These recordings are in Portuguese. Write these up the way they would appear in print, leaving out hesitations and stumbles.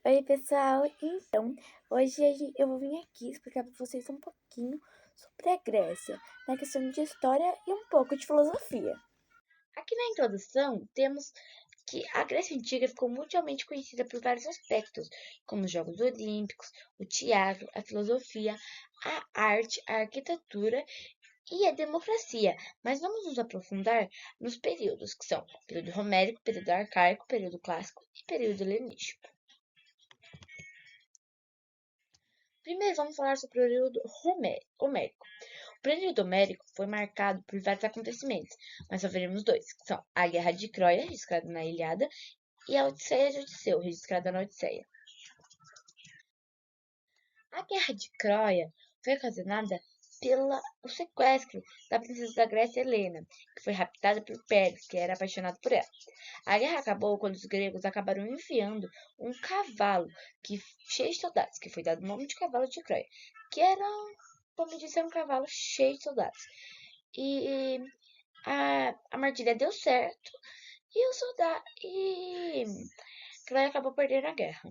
Oi, pessoal! Então, hoje eu vou vir aqui explicar para vocês um pouquinho sobre a Grécia, na questão de história e um pouco de filosofia. Aqui na introdução, temos que a Grécia Antiga ficou mundialmente conhecida por vários aspectos, como os Jogos Olímpicos, o teatro, a filosofia, a arte, a arquitetura e a democracia. Mas vamos nos aprofundar nos períodos, que são período romérico, período arcaico, período clássico e período helenístico. Primeiro, vamos falar sobre o período homérico. O período homérico foi marcado por vários acontecimentos, mas só veremos dois, que são a Guerra de Troia, registrada na Ilíada, e a Odisseia de Odisseu, registrada na Odisseia. A Guerra de Troia foi ocasionada pelo sequestro da princesa da Grécia Helena, que foi raptada por Péricles, que era apaixonado por ela. A guerra acabou quando os gregos acabaram enviando um cavalo cheio de soldados, que foi dado o nome de cavalo de Troia, que era, como dizer, um cavalo cheio de soldados. E a armadilha deu certo e o soldado e Troia acabou perdendo a guerra.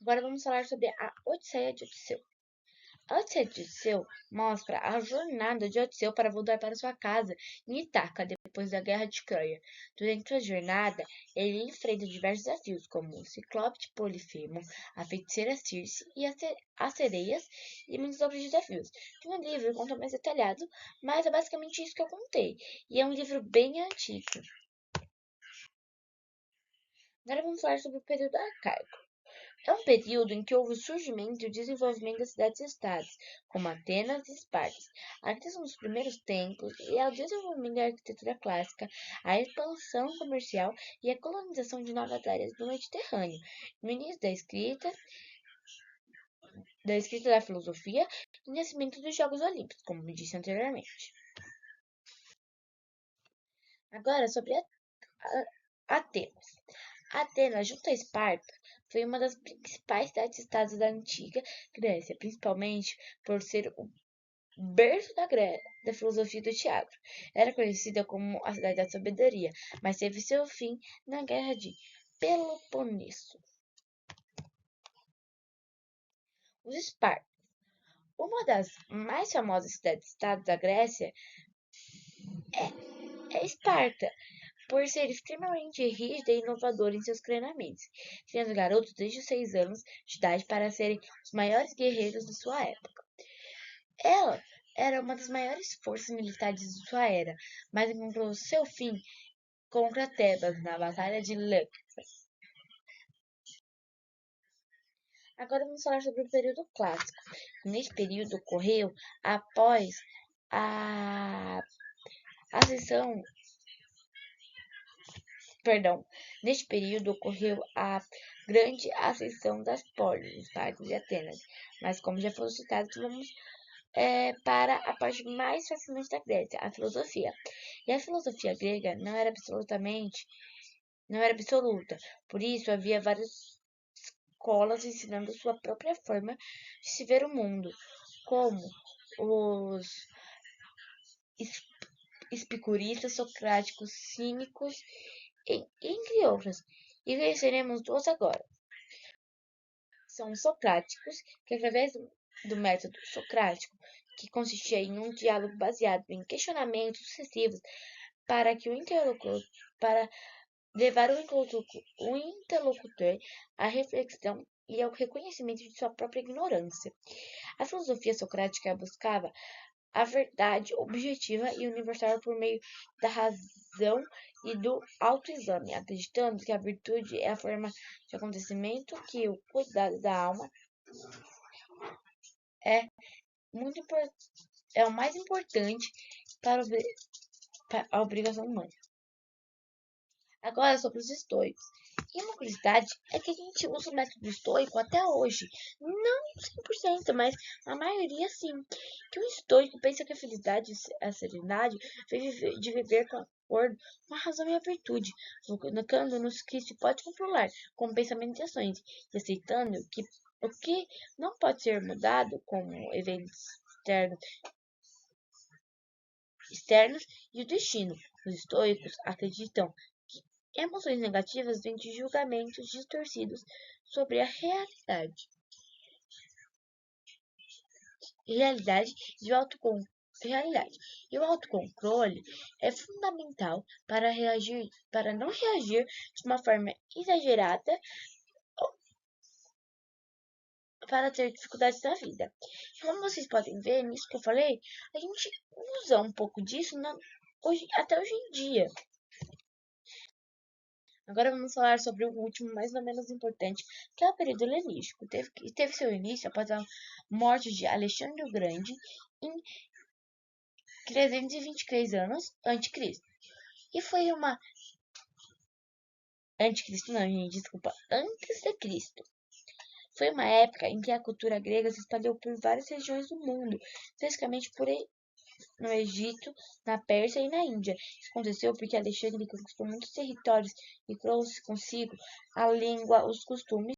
Agora vamos falar sobre a Odisseia de Odisseu. A Odisseia de Odisseu mostra a jornada de Odisseu para voltar para sua casa em Ítaca depois da Guerra de Troia. Durante a jornada, ele enfrenta diversos desafios, como o Ciclope de Polifemo, a feiticeira Circe e as sereias, e muitos outros desafios. No livro conta mais detalhado, mas é basicamente isso que eu contei, e é um livro bem antigo. Agora vamos falar sobre o período arcaico. É um período em que houve o surgimento e o desenvolvimento das cidades-estados, como Atenas e Esparta, a criação dos primeiros templos e o desenvolvimento da arquitetura clássica, a expansão comercial e a colonização de novas áreas do Mediterrâneo, no início da filosofia e o nascimento dos Jogos Olímpicos, como disse anteriormente. Agora sobre Atenas. Atenas, junto a Esparta, foi uma das principais cidades-estados da antiga Grécia, principalmente por ser o berço da filosofia e do teatro. Era conhecida como a cidade da sabedoria, mas teve seu fim na Guerra de Peloponeso. Os Espartanos. Uma das mais famosas cidades-estados da Grécia é Esparta, por ser extremamente rígida e inovadora em seus treinamentos, criando garotos desde os 6 anos de idade para serem os maiores guerreiros de sua época. Ela era uma das maiores forças militares de sua era, mas encontrou seu fim contra Tebas na Batalha de Leuctra. Agora vamos falar sobre o período clássico. Nesse período ocorreu após a ascensão Neste período ocorreu a grande ascensão das polis, Esparta e Atenas. Mas, como já foi citado, vamos para a parte mais fascinante da Grécia, a filosofia. E a filosofia grega não era absoluta. Por isso, havia várias escolas ensinando sua própria forma de se ver o mundo, como os epicuristas, socráticos, cínicos, entre outras. E conheceremos duas agora. São os socráticos, que através do método socrático, que consistia em um diálogo baseado em questionamentos sucessivos para que para levar o interlocutor à reflexão e ao reconhecimento de sua própria ignorância. A filosofia socrática buscava a verdade objetiva e universal por meio da razão e do autoexame, acreditando que a virtude é a forma de acontecimento que o cuidado da alma é é o mais importante para a obrigação humana. Agora sobre os estoicos. E uma curiosidade é que a gente usa o método estoico até hoje. Não 100%, mas a maioria sim. Que o estoico pensa que a felicidade e a serenidade vem de viver com acordo com a razão e a virtude, focando nos que se pode controlar, como pensamento e ações, e aceitando que o que não pode ser mudado, como eventos externos e o destino. Os estoicos acreditam que emoções negativas vêm de julgamentos distorcidos sobre a realidade e realidade. E o autocontrole é fundamental para não reagir de uma forma exagerada para ter dificuldades na vida. E como vocês podem ver, nisso que eu falei, a gente usa um pouco disso até hoje em dia. Agora vamos falar sobre o último, mais ou menos importante, que é o período helenístico. Teve seu início após a morte de Alexandre o Grande em 323 anos a.C. E foi uma Anticristo, não, gente, desculpa, antes de Cristo. Foi uma época em que a cultura grega se espalhou por várias regiões do mundo, especificamente no Egito, na Pérsia e na Índia. Isso aconteceu porque Alexandre conquistou muitos territórios e trouxe consigo a língua, os costumes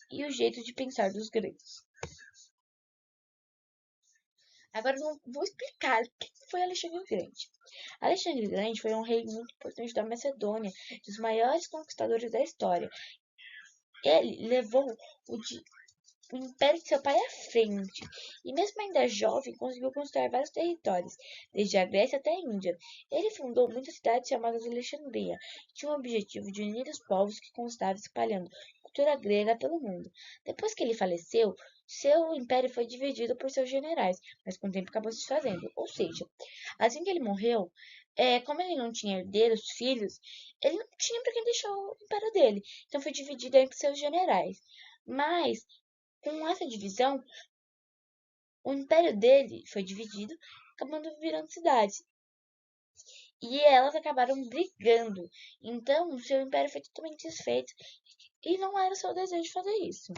e o jeito de pensar dos gregos. Agora vou explicar o que foi Alexandre o Grande. Alexandre o Grande foi um rei muito importante da Macedônia, dos maiores conquistadores da história. Ele levou o império de seu pai à frente, e mesmo ainda jovem, conseguiu conquistar vários territórios, desde a Grécia até a Índia. Ele fundou muitas cidades chamadas Alexandria, e tinha o objetivo de unir os povos que constavam espalhando cultura grega pelo mundo. Depois que ele faleceu, seu império foi dividido por seus generais, mas com o tempo acabou se desfazendo. Ou seja, assim que ele morreu, como ele não tinha herdeiros, filhos, ele não tinha para quem deixar o império dele. Então foi dividido entre seus generais. Mas com essa divisão, o império dele foi dividido, acabando virando cidades. E elas acabaram brigando. Então, seu império foi totalmente desfeito. E não era seu desejo fazer isso.